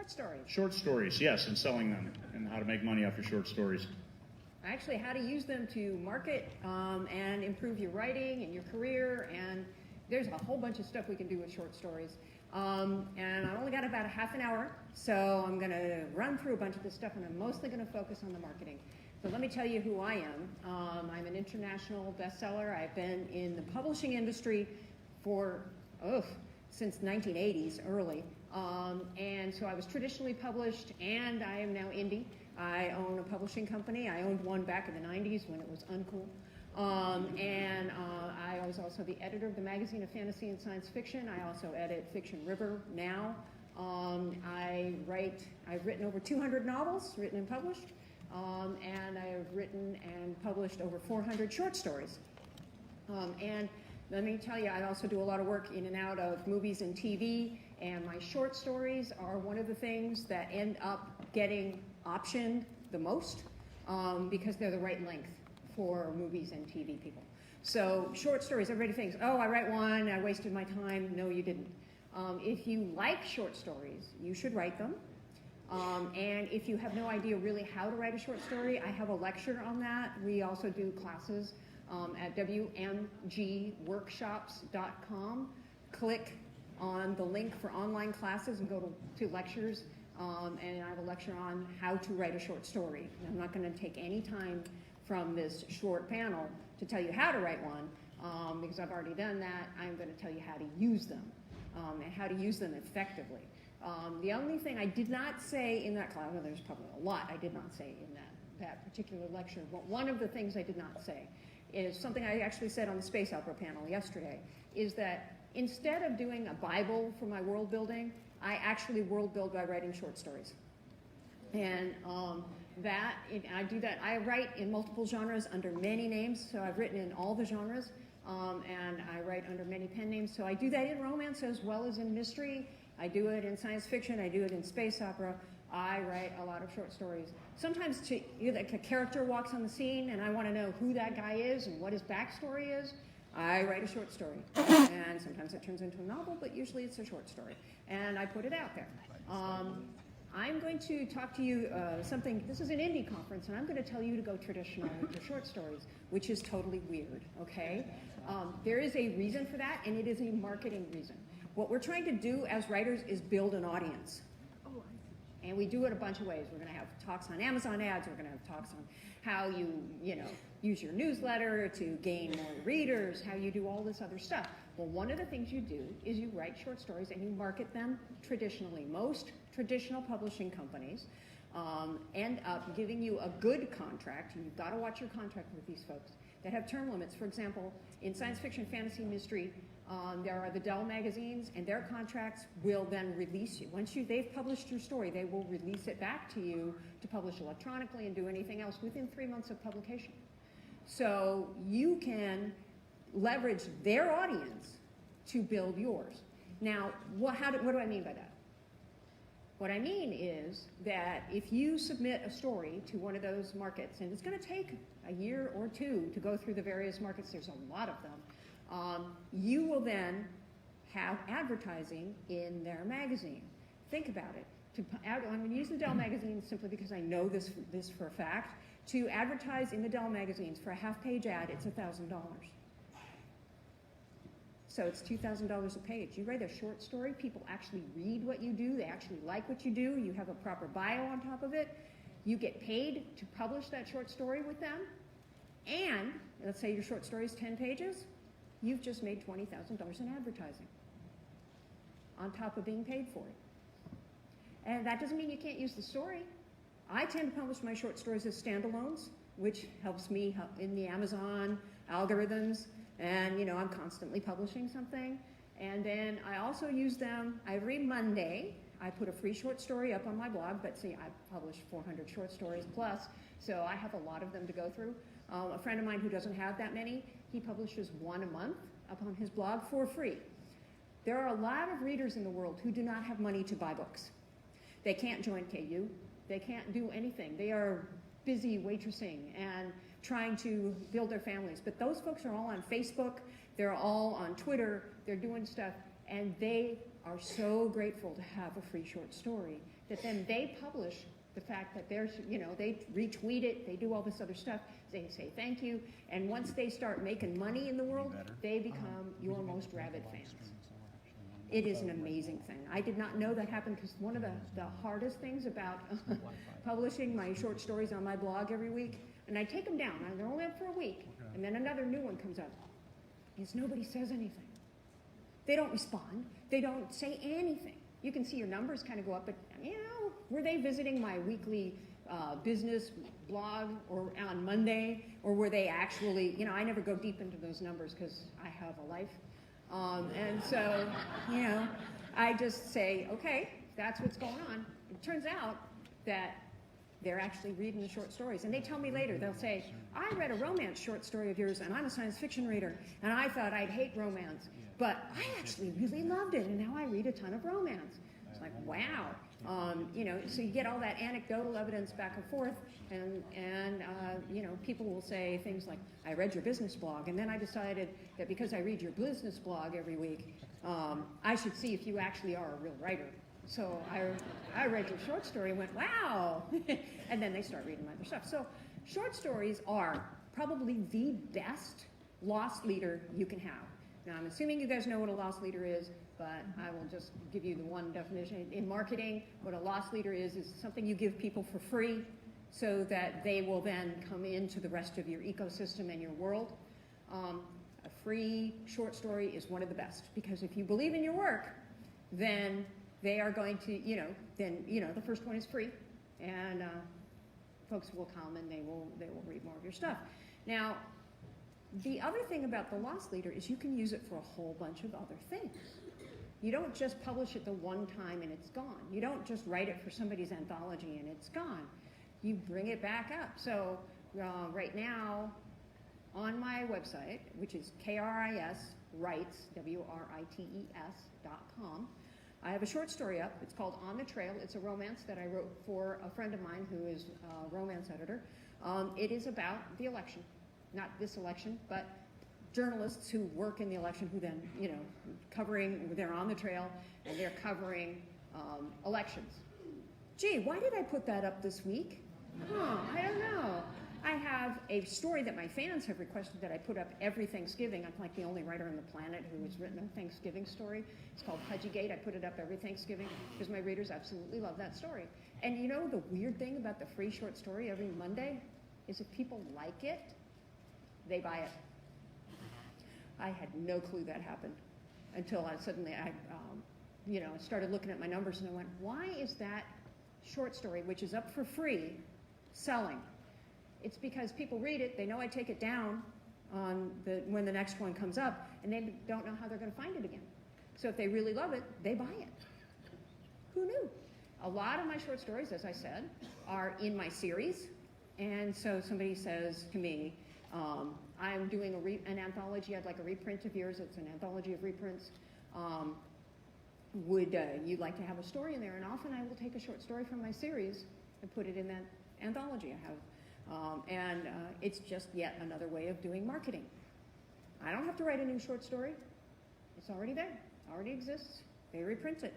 short stories. Short stories, yes, and selling them, and how to make money off your short stories. Actually, how to use them to market and improve your writing and your career, and there's a whole bunch of stuff we can do with short stories. And I only got about a half an hour, so I'm going to run through a bunch of this stuff, and I'm mostly going to focus on the marketing. So let me tell you who I am. I'm an international bestseller. I've been in the publishing industry for, since 1980s, early. And so I was traditionally published, and I am now indie. I own a publishing company. I owned one back in the 90s when it was uncool. And I was also the editor of the magazine of fantasy and science fiction. I also edit Fiction River now. I've written over 200 novels, written and published. And I have written and published over 400 short stories. And let me tell you, I also do a lot of work in and out of movies and TV, and my short stories are one of the things that end up getting optioned the most because they're the right length for movies and TV people. So short stories, everybody thinks, oh, I write one, I wasted my time. No, you didn't. If you like short stories, you should write them. And if you have no idea really how to write a short story, I have a lecture on that. We also do classes at WMGworkshops.com. Click on the link for online classes and go to lectures. And I have a lecture on how to write a short story. And I'm not going to take any time from this short panel to tell you how to write one, because I've already done that. I'm going to tell you how to use them and how to use them effectively. The only thing I did not say in that class, well, there's probably a lot I did not say in that particular lecture, but one of the things I did not say is something I actually said on the space opera panel yesterday, is that instead of doing a Bible for my world building, I actually world build by writing short stories. And I do that. I write in multiple genres under many names, so I've written in all the genres, and I write under many pen names. So I do that in romance as well as in mystery. I do it in science fiction. I do it in space opera. I write a lot of short stories. Sometimes like a character walks on the scene, and I want to know who that guy is and what his backstory is. I write a short story. And sometimes it turns into a novel, but usually it's a short story. And I put it out there. I'm going to talk to you something. This is an indie conference, and I'm going to tell you to go traditional with your short stories, which is totally weird, okay? There is a reason for that, and it is a marketing reason. What we're trying to do as writers is build an audience. And we do it a bunch of ways. We're going to have talks on Amazon ads. We're going to have talks on how you use your newsletter to gain more readers, how you do all this other stuff. Well, one of the things you do is you write short stories and you market them traditionally. Most traditional publishing companies end up giving you a good contract. You've got to watch your contract with these folks that have term limits. For example, in science fiction, fantasy, mystery, there are the Dell magazines, and their contracts will then release you. Once they've published your story, they will release it back to you to publish electronically and do anything else within 3 months of publication. So you can leverage their audience to build yours. Now, what do I mean by that? What I mean is that if you submit a story to one of those markets, and it's going to take a year or two to go through the various markets, there's a lot of them, you will then have advertising in their magazine. Think about it. I'm going to use the Dell magazine simply because I know this for a fact. To advertise in the Dell magazines for a half-page ad, it's $1,000. So it's $2,000 a page. You write a short story, people actually read what you do, they actually like what you do, you have a proper bio on top of it, you get paid to publish that short story with them, and let's say your short story is 10 pages, you've just made $20,000 in advertising on top of being paid for it. And that doesn't mean you can't use the story. I tend to publish my short stories as standalones, which helps me in the Amazon algorithms, and I'm constantly publishing something. And then I also use them every Monday. I put a free short story up on my blog, but see, I publish 400 short stories plus, so I have a lot of them to go through. A friend of mine who doesn't have that many, he publishes one a month up on his blog for free. There are a lot of readers in the world who do not have money to buy books. They can't join KU. They can't do anything. They are busy waitressing and trying to build their families. But those folks are all on Facebook. They're all on Twitter. They're doing stuff. And they are so grateful to have a free short story that then they publish the fact that they're, they retweet it, they do all this other stuff, they say thank you, and once they start making money in the world, they become your most rabid fans. It is an amazing thing. I did not know that happened because one of the hardest things about publishing my short stories on my blog every week, and I take them down, they're only up for a week, and then another new one comes up, is nobody says anything. They don't respond. They don't say anything. You can see your numbers kind of go up, but were they visiting my weekly business blog or on Monday, or were they actually, I never go deep into those numbers because I have a life. And so, I just say, okay, that's what's going on. It turns out that they're actually reading the short stories. And they tell me later, they'll say, I read a romance short story of yours, and I'm a science fiction reader, and I thought I'd hate romance. But I actually really loved it, and now I read a ton of romance. It's like, wow. So you get all that anecdotal evidence back and forth, and people will say things like, I read your business blog, and then I decided that because I read your business blog every week, I should see if you actually are a real writer. So I read your short story and went, wow. And then they start reading my other stuff. So short stories are probably the best loss leader you can have. Now, I'm assuming you guys know what a loss leader is, but I will just give you the one definition. In marketing, what a loss leader is something you give people for free so that they will then come into the rest of your ecosystem and your world. A free short story is one of the best, because if you believe in your work, then they are going to, the first one is free, and folks will come and they will read more of your stuff. Now, the other thing about the loss leader is you can use it for a whole bunch of other things. You don't just publish it the one time and it's gone. You don't just write it for somebody's anthology and it's gone. You bring it back up. So right now on my website, which is KRIS, WRITES.com, I have a short story up. It's called On the Trail. It's a romance that I wrote for a friend of mine who is a romance editor. It is about the election. Not this election, but journalists who work in the election who then, they're on the trail and they're covering elections. Gee, why did I put that up this week? I don't know. I have a story that my fans have requested that I put up every Thanksgiving. I'm like the only writer on the planet who has written a Thanksgiving story. It's called Pudgy Gate. I put it up every Thanksgiving because my readers absolutely love that story. And the weird thing about the free short story every Monday is if people like it, they buy it. I had no clue that happened until I started looking at my numbers and I went, why is that short story, which is up for free, selling? It's because people read it, they know I take it down when the next one comes up, and they don't know how they're going to find it again. So if they really love it, they buy it. Who knew? A lot of my short stories, as I said, are in my series, and so somebody says to me, I'm doing an anthology. I'd like a reprint of yours. It's an anthology of reprints. Would you like to have a story in there? And often I will take a short story from my series and put it in that anthology I have. It's just yet another way of doing marketing. I don't have to write a new short story. It's already there. It already exists. They reprint it.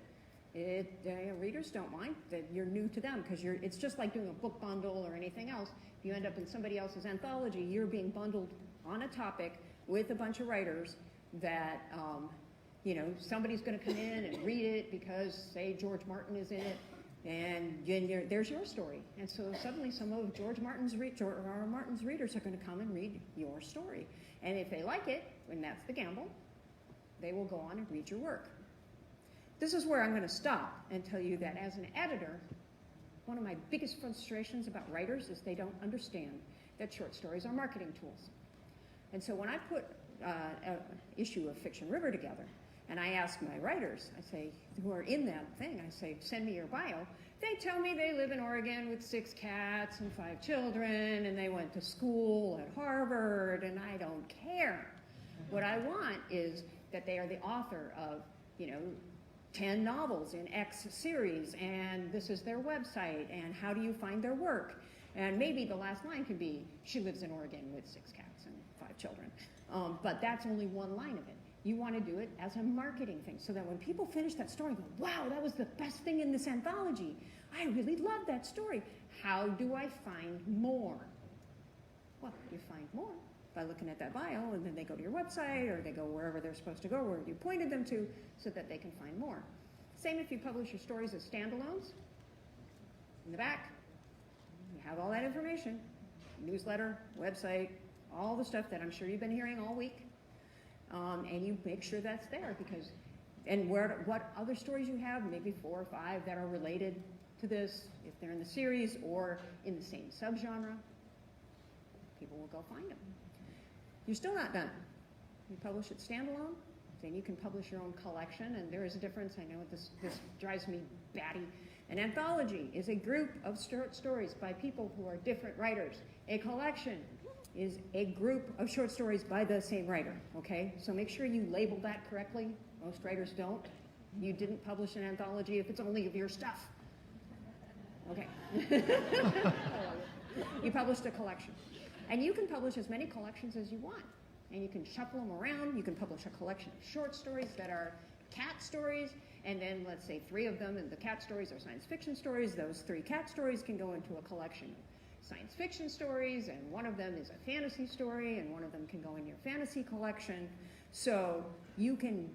Readers don't mind that you're new to them because it's just like doing a book bundle or anything else. If you end up in somebody else's anthology, you're being bundled on a topic with a bunch of writers that, somebody's going to come in and read it because, say, George Martin is in it, and there's your story. And so suddenly some of George Martin's readers are going to come and read your story. And if they like it, and that's the gamble, they will go on and read your work. This is where I'm going to stop and tell you that as an editor, one of my biggest frustrations about writers is they don't understand that short stories are marketing tools. And so when I put an issue of Fiction River together, and I ask my writers, I say, who are in that thing, I say, send me your bio. They tell me they live in Oregon with 6 cats and 5 children, and they went to school at Harvard, and I don't care. What I want is that they are the author of, 10 novels in X series, and this is their website, and how do you find their work? And maybe the last line could be, she lives in Oregon with 6 cats and 5 children. But that's only one line of it. You want to do it as a marketing thing so that when people finish that story, go, wow, that was the best thing in this anthology. I really love that story. How do I find more? Well, you find more by looking at that bio, and then they go to your website, or they go wherever they're supposed to go, where you pointed them to, so that they can find more. Same if you publish your stories as standalones. In the back, you have all that information. Newsletter, website, all the stuff that I'm sure you've been hearing all week. And you make sure that's there because, and what other stories you have, maybe 4 or 5 that are related to this, if they're in the series or in the same subgenre, people will go find them. You're still not done. You publish it standalone, then you can publish your own collection, and there is a difference. I know this drives me batty. An anthology is a group of short stories by people who are different writers. A collection is a group of short stories by the same writer, okay? So make sure you label that correctly. Most writers don't. You didn't publish an anthology if it's only of your stuff. Okay. You published a collection. And you can publish as many collections as you want. And you can shuffle them around. You can publish a collection of short stories that are cat stories, and then let's say 3 of them, and the cat stories are science fiction stories. Those 3 cat stories can go into a collection of science fiction stories, and one of them is a fantasy story, and one of them can go in your fantasy collection. So you can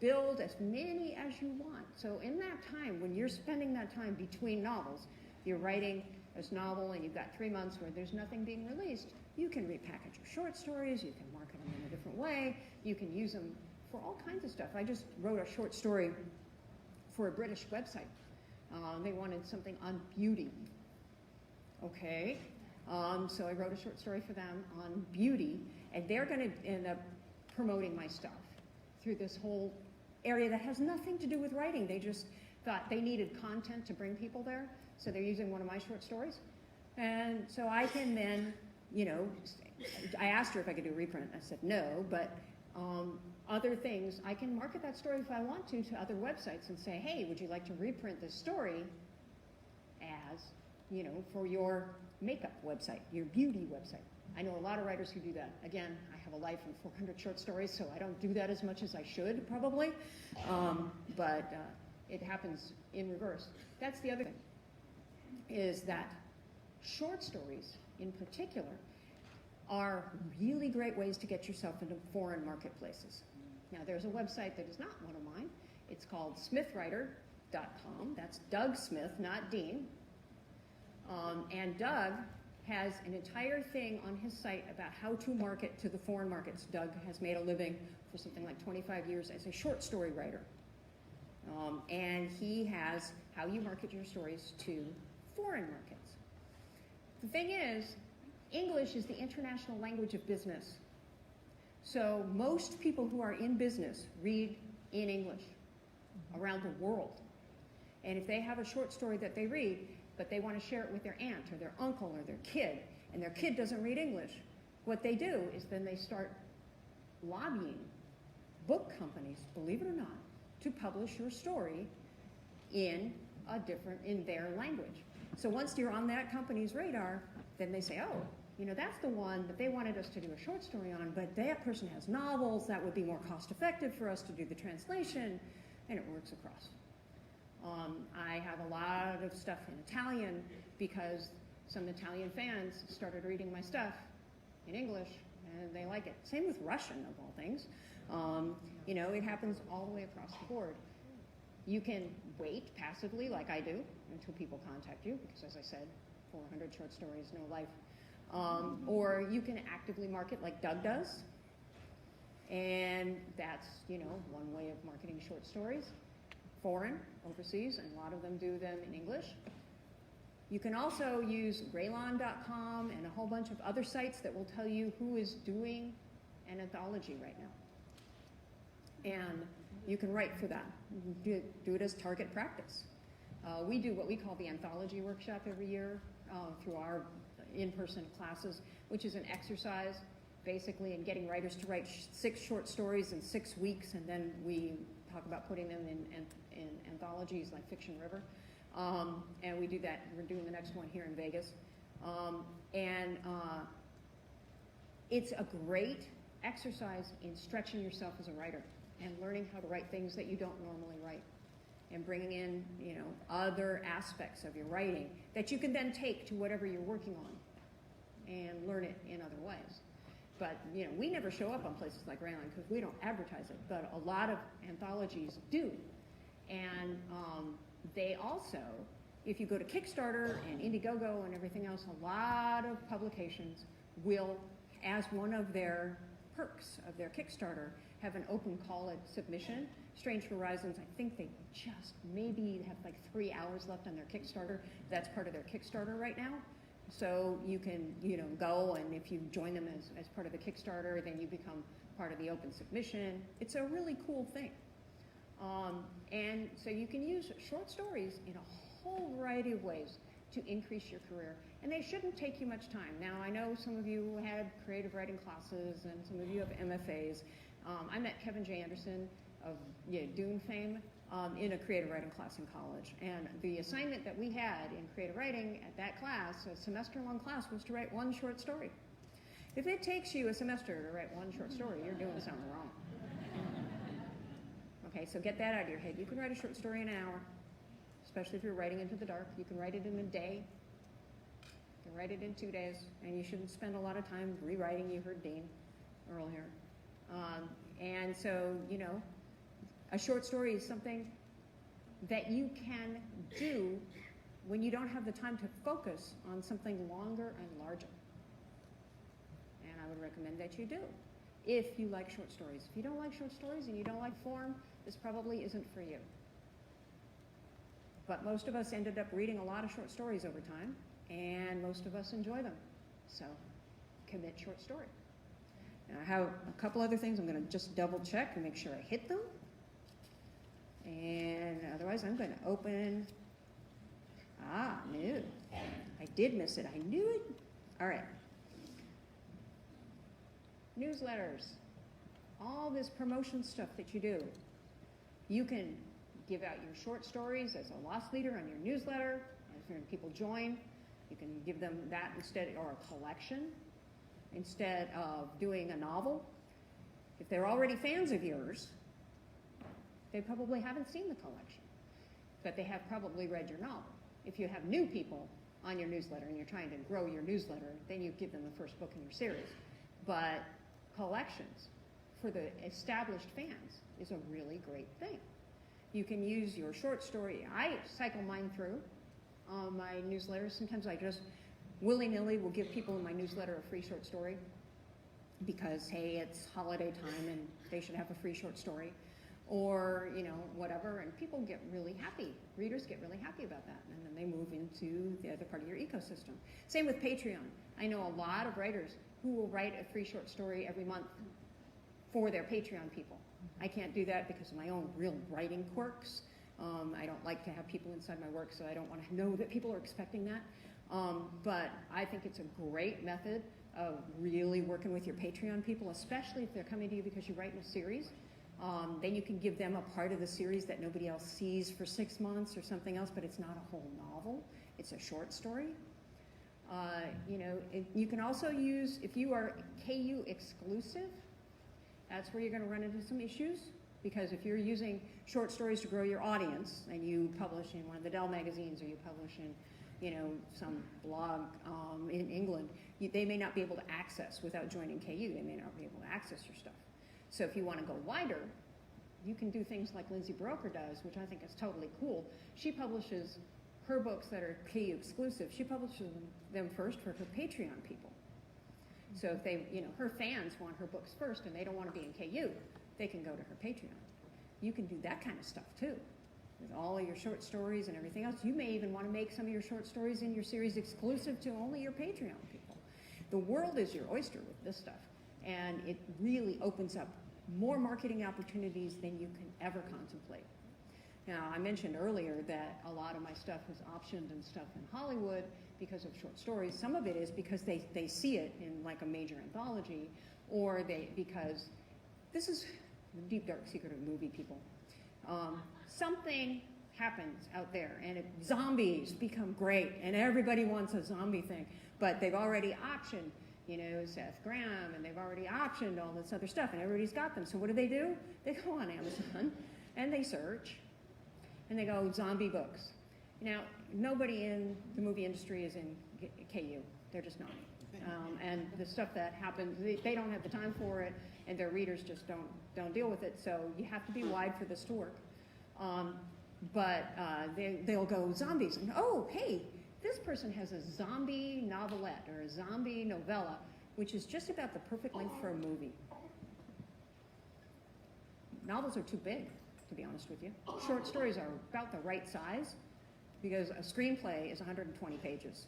build as many as you want. So in that time, when you're spending that time between novels, you're writing this novel and you've got 3 months where there's nothing being released, you can repackage your short stories, you can market them in a different way, you can use them for all kinds of stuff. I just wrote a short story for a British website. They wanted something on beauty. Okay, so I wrote a short story for them on beauty, and they're going to end up promoting my stuff through this whole area that has nothing to do with writing. They just thought they needed content to bring people there, so they're using one of my short stories. And so I can then, you know, I asked her if I could do a reprint. I said no, but other things, I can market that story if I want to other websites and say, hey, would you like to reprint this story as, you know, for your makeup website, your beauty website. I know a lot of writers who do that. Again, I have a life of 400 short stories, so I don't do that as much as I should, probably. But it happens in reverse. That's the other thing, is that short stories, in particular, are really great ways to get yourself into foreign marketplaces. Now, there's a website that is not one of mine. It's called smithwriter.com. That's Doug Smith, not Dean. And Doug has an entire thing on his site about how to market to the foreign markets. Doug has made a living for something like 25 years as a short story writer. And he has how you market your stories to foreign markets. The thing is, English is the international language of business. So most people who are in business read in English around the world. And if they have a short story that they read, but they want to share it with their aunt or their uncle or their kid, and their kid doesn't read English, what they do is then they start lobbying book companies, believe it or not, to publish your story in their language. So once you're on that company's radar, then they say, oh, you know, that's the one that they wanted us to do a short story on, but that person has novels, that would be more cost effective for us to do the translation, and it works across. I have a lot of stuff in Italian because some Italian fans started reading my stuff in English and they like it. Same with Russian, of all things. You know, it happens all the way across the board. You can wait passively, like I do, until people contact you, because as I said, 400 short stories, no life. Or you can actively market like Doug does. And that's, you know, one way of marketing short stories. Foreign, overseas, and a lot of them do them in English. You can also use Raylon.com and a whole bunch of other sites that will tell you who is doing an anthology right now. And you can write for that. Do it as target practice. We do what we call the Anthology Workshop every year through our in-person classes, which is an exercise basically in getting writers to write 6 short stories in 6 weeks, and then we talk about putting them in anthologies like Fiction River. And we do that. We're doing the next one here in Vegas. It's a great exercise in stretching yourself as a writer and learning how to write things that you don't normally write, and bringing in, other aspects of your writing that you can then take to whatever you're working on and learn it in other ways. But, we never show up on places like Rayline because we don't advertise it, but a lot of anthologies do. And they also, if you go to Kickstarter and Indiegogo and everything else, a lot of publications will, as one of their perks of their Kickstarter, have an open call at submission. Strange Horizons, I think they just maybe have like 3 hours left on their Kickstarter. That's part of their Kickstarter right now. So you can, go, and if you join them as part of the Kickstarter, then you become part of the open submission. It's a really cool thing. And so you can use short stories in a whole variety of ways to increase your career. And they shouldn't take you much time. Now, I know some of you had creative writing classes, and some of you have MFAs. I met Kevin J. Anderson of Dune fame in a creative writing class in college. And the assignment that we had in creative writing at that class, a semester-long class, was to write one short story. If it takes you a semester to write one short story, you're doing something wrong. Okay, so get that out of your head. You can write a short story in an hour, especially if you're writing into the dark. You can write it in a day. You can write it in 2 days, and you shouldn't spend a lot of time rewriting. You heard Dean earlier. And so, a short story is something that you can do when you don't have the time to focus on something longer and larger. And I would recommend that you do, if you like short stories. If you don't like short stories and you don't like form, this probably isn't for you. But most of us ended up reading a lot of short stories over time, and most of us enjoy them. So commit short story. Now, I have a couple other things. I'm going to just double check and make sure I hit them. And otherwise, I'm going to open. No. I did miss it. I knew it. All right. Newsletters. All this promotion stuff that you do. You can give out your short stories as a loss leader on your newsletter. If people join, you can give them that instead, or a collection, instead of doing a novel. If they're already fans of yours, they probably haven't seen the collection, but they have probably read your novel. If you have new people on your newsletter and you're trying to grow your newsletter, then you give them the first book in your series. But collections for the established fans is a really great thing. You can use your short story. I cycle mine through my newsletters. Sometimes I just willy-nilly will give people in my newsletter a free short story because, hey, it's holiday time and they should have a free short story. Or, whatever, and people get really happy. Readers get really happy about that, and then they move into the other part of your ecosystem. Same with Patreon. I know a lot of writers who will write a free short story every month for their Patreon people. I can't do that because of my own real writing quirks. I don't like to have people inside my work, so I don't want to know that people are expecting that. But I think it's a great method of really working with your Patreon people, especially if they're coming to you because you write in a series. Then you can give them a part of the series that nobody else sees for 6 months or something else, but it's not a whole novel. It's a short story. You can also use, if you are KU exclusive, that's where you're going to run into some issues, because if you're using short stories to grow your audience and you publish in one of the Dell magazines or you publish in, some blog in England, they may not be able to access without joining KU. They may not be able to access your stuff. So if you want to go wider, you can do things like Lindsay Broker does, which I think is totally cool. She publishes her books that are KU exclusive. She publishes them first for her Patreon people. So if they, her fans want her books first and they don't want to be in KU, they can go to her Patreon. You can do that kind of stuff too, with all of your short stories and everything else. You may even want to make some of your short stories in your series exclusive to only your Patreon people. The world is your oyster with this stuff, and it really opens up more marketing opportunities than you can ever contemplate. Now, I mentioned earlier that a lot of my stuff is optioned and stuff in Hollywood because of short stories. Some of it is because they see it in like a major anthology, or because this is the deep dark secret of movie people. Something happens out there and zombies become great and everybody wants a zombie thing, but they've already optioned Seth Graham, and they've already optioned all this other stuff, and everybody's got them. So what do? They go on Amazon, and they search, and they go zombie books. Now, nobody in the movie industry is in KU. They're just not. And the stuff that happens, they don't have the time for it, and their readers just don't deal with it. So you have to be wide for this to work. They'll go zombies, and oh, hey, this person has a zombie novelette or a zombie novella, which is just about the perfect length for a movie. Novels are too big, to be honest with you. Short stories are about the right size, because a screenplay is 120 pages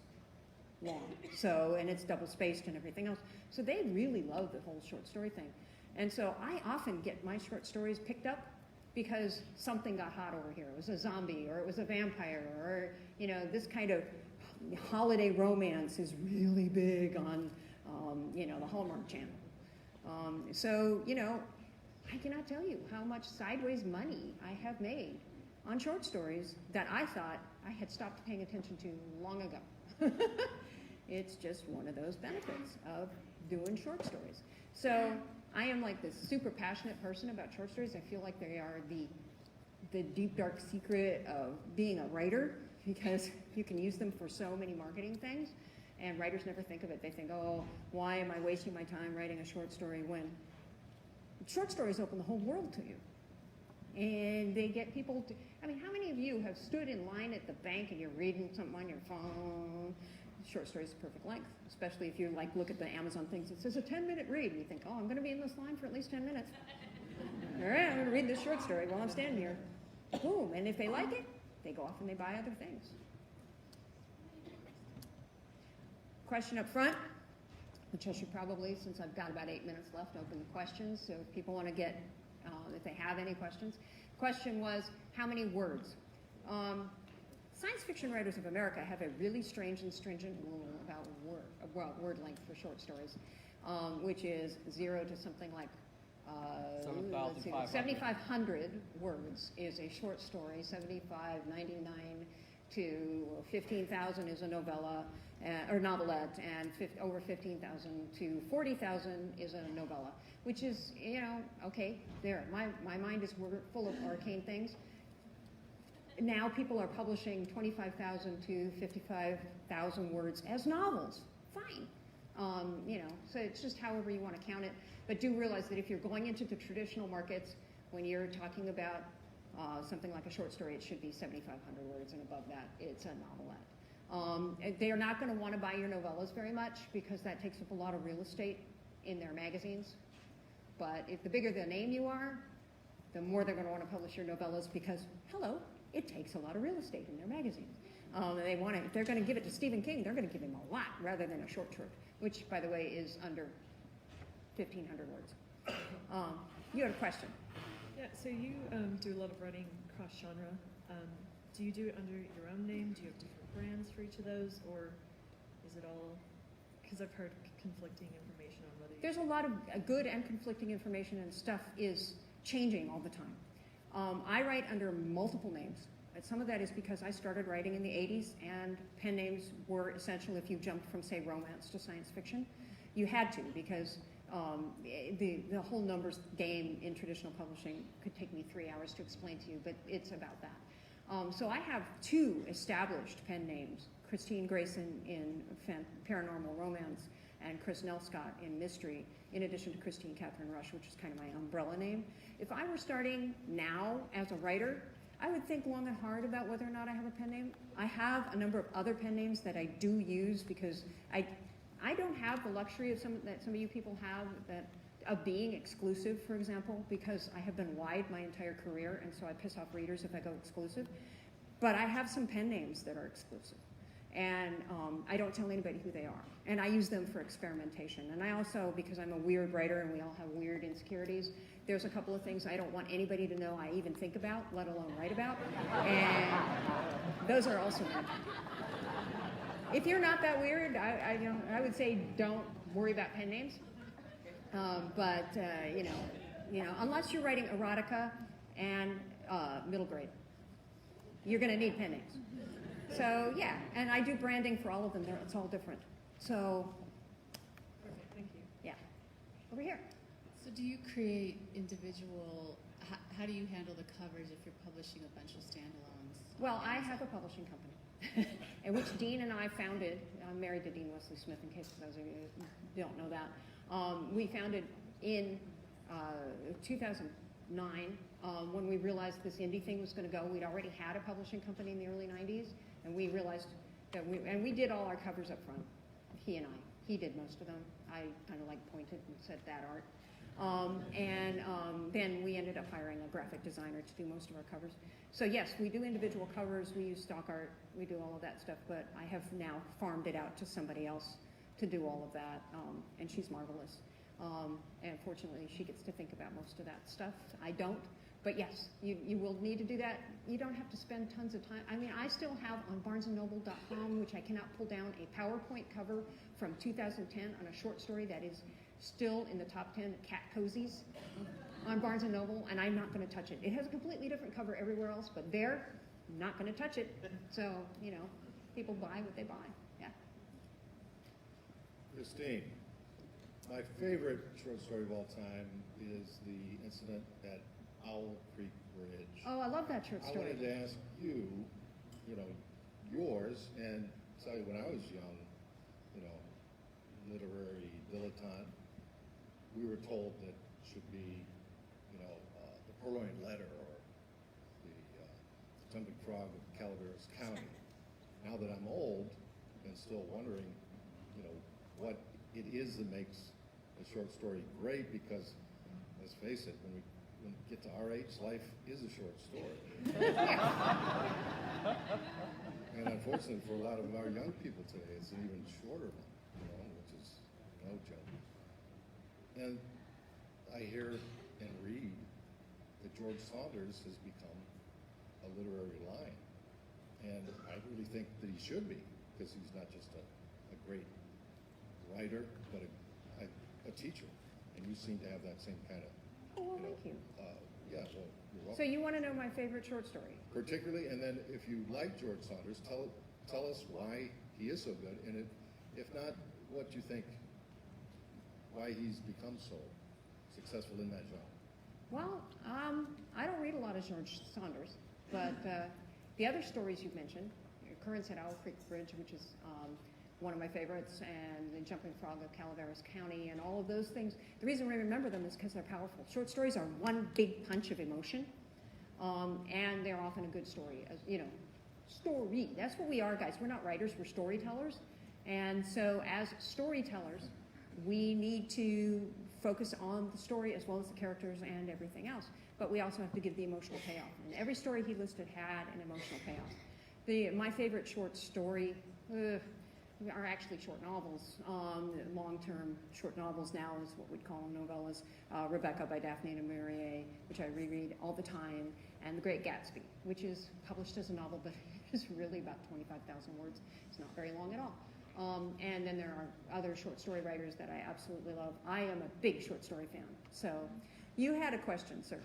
long. So, and it's double spaced and everything else. So they really love the whole short story thing. And so I often get my short stories picked up because something got hot over here. It was a zombie, or it was a vampire, or, this kind of holiday romance is really big on, the Hallmark Channel. I cannot tell you how much sideways money I have made on short stories that I thought I had stopped paying attention to long ago. It's just one of those benefits of doing short stories. So I am like this super passionate person about short stories. I feel like they are the deep, dark secret of being a writer, because you can use them for so many marketing things, and writers never think of it. They think, oh, why am I wasting my time writing a short story, when short stories open the whole world to you. And they get people to, how many of you have stood in line at the bank and you're reading something on your phone? Short stories are perfect length, especially if you look at the Amazon things. It says a 10-minute read, and you think, oh, I'm going to be in this line for at least 10 minutes. All right, I'm going to read this short story while I'm standing here. Boom, and if they like it, they go off and they buy other things. Question up front, which I should probably, since I've got about 8 minutes left, open the questions. So if people want to get, if they have any questions. Question was, how many words? Science Fiction Writers of America have a really strange and stringent rule about word length for short stories, which is 0 to something like 7,500 words is a short story. 7,599 to 15,000 is a novella or novelette, and over 15,000 to 40,000 is a novella, which is, okay, there. My mind is full of arcane things. Now people are publishing 25,000 to 55,000 words as novels. Fine. So it's just however you want to count it. But do realize that if you're going into the traditional markets, when you're talking about something like a short story, it should be 7,500 words, and above that, it's a novelette. They are not going to want to buy your novellas very much, because that takes up a lot of real estate in their magazines. But if the bigger the name you are, the more they're going to want to publish your novellas, because, hello, it takes a lot of real estate in their magazines. They want to, if they're going to give it to Stephen King, they're going to give him a lot rather than a short, which, by the way, is under 1,500 words. You had a question. Yeah, so you do a lot of writing cross-genre. Do you do it under your own name? Do you have different brands for each of those? Or is it all, because I've heard conflicting information on whether you... There's a lot of good and conflicting information, and stuff is changing all the time. I write under multiple names. Some of that is because I started writing in the 80s, and pen names were essential if you jumped from, say, romance to science fiction. You had to, because the whole numbers game in traditional publishing could take me 3 hours to explain to you, but it's about that. So I have 2 established pen names, Christine Grayson in paranormal romance and Chris Nelscott in mystery, in addition to Christine Catherine Rush, which is kind of my umbrella name. If I were starting now as a writer, I would think long and hard about whether or not I have a pen name. I have a number of other pen names that I do use, because I don't have the luxury of that some of you people have, of being exclusive, for example, because I have been wide my entire career, and so I piss off readers if I go exclusive. But I have some pen names that are exclusive, and I don't tell anybody who they are. And I use them for experimentation. And I also, because I'm a weird writer and we all have weird insecurities, there's a couple of things I don't want anybody to know I even think about, let alone write about. And those are also mentioned. If you're not that weird, I would say don't worry about pen names. Unless you're writing erotica and middle grade, you're going to need pen names. So yeah, and I do branding for all of them. It's all different. So Over here. So do you create individual, how do you handle the covers if you're publishing a bunch of standalones? Well, I have a publishing company, in which Dean and I founded. I'm married to Dean Wesley Smith, in case those of you who don't know that. We founded in 2009 when we realized this indie thing was going to go. We'd already had a publishing company in the early 90s, and we realized that we did all our covers up front, he and I. He did most of them. I kind of like pointed and said that art. Then we ended up hiring a graphic designer to do most of our covers. So yes, we do individual covers, we use stock art, we do all of that stuff, but I have now farmed it out to somebody else to do all of that, and she's marvelous. And fortunately, she gets to think about most of that stuff. I don't, but yes, you will need to do that. You don't have to spend tons of time. I mean, I still have on barnesandnoble.com, which I cannot pull down, a PowerPoint cover from 2010 on a short story that is still in the top 10 cat cozies on Barnes & Noble, and I'm not going to touch it. It has a completely different cover everywhere else, but there, I'm not going to touch it. So, you know, people buy what they buy. Yeah. Christine, my favorite short story of all time is the incident at Owl Creek Bridge. Oh, I love that short I story. wanted to ask you, you know, yours, and tell you when I was young, you know, literary dilettante, we were told that should be, you know, the Purloined Letter or the Jumping Frog of Calaveras County. Now that I'm old and still wondering, you know, what it is that makes a short story great, because let's face it, when we get to our age, life is a short story. And unfortunately for a lot of our young people today, it's an even shorter one, you know, which is no joke. And I hear and read that George Saunders has become a literary lion. And I really think that he should be, because he's not just a great writer, but a teacher. And you seem to have that same kind of, Oh, well, thank you. yeah, well, you're welcome. So you want to know my favorite short story? Particularly, and then if you like George Saunders, tell us why he is so good, and if not, what you think, why he's become so successful in that genre. Well, I don't read a lot of George Saunders, but the other stories you've mentioned, Occurrence at Owl Creek Bridge, which is one of my favorites, and The Jumping Frog of Calaveras County, and all of those things. The reason we remember them is because they're powerful. Short stories are one big punch of emotion, and they're often a good story. As you know, story. That's what we are, guys. We're not writers. We're storytellers. And so, as storytellers, we need to focus on the story as well as the characters and everything else. But we also have to give the emotional payoff. And every story he listed had an emotional payoff. My favorite short story are actually short novels. Long-term short novels now is what we'd call them, novellas. Rebecca by Daphne du Maurier, which I reread all the time, and The Great Gatsby, which is published as a novel, but it's really about 25,000 words. It's not very long at all. And then there are other short story writers that I absolutely love. I am a big short story fan. So you had a question, sir,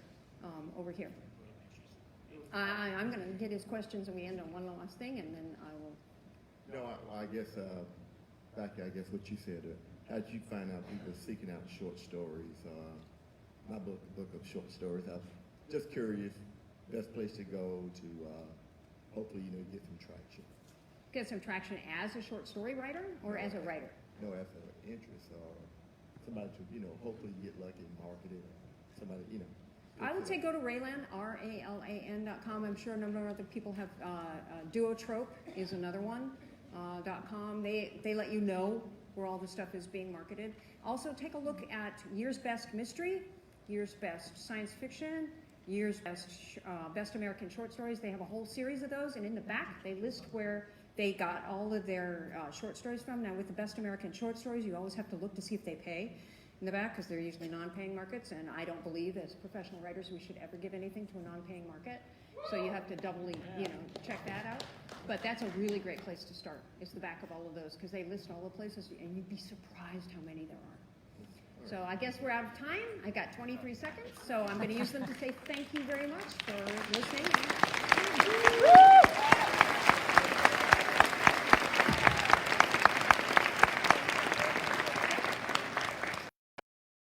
over here. I'm going to get his questions, and we end on one last thing, and then I will. No, I guess, back to, I guess, what you said. How did you find out people seeking out short stories? My book of short stories. I'm just curious, best place to go to hopefully, you know, get some traction. Get some traction as a short story writer or as a writer? No, as an interest or somebody to, you know, hopefully get lucky and market it. Somebody, you know. I would say go to Ralan, RALAN.com. I'm sure a number of other people have. Duotrope is another one. .com. They let you know where all the stuff is being marketed. Also, take a look at Year's Best Mystery, Year's Best Science Fiction, Year's Best American Short Stories. They have a whole series of those, and in the back they list where they got all of their short stories from. Now, with the Best American Short Stories, you always have to look to see if they pay in the back, because they're usually non-paying markets, and I don't believe as professional writers we should ever give anything to a non-paying market. So you have to doubly, you know, check that out. But that's a really great place to start, is the back of all of those, because they list all the places, and you'd be surprised how many there are. So I guess we're out of time. I got 23 seconds, so I'm going to use them to say thank you very much for listening.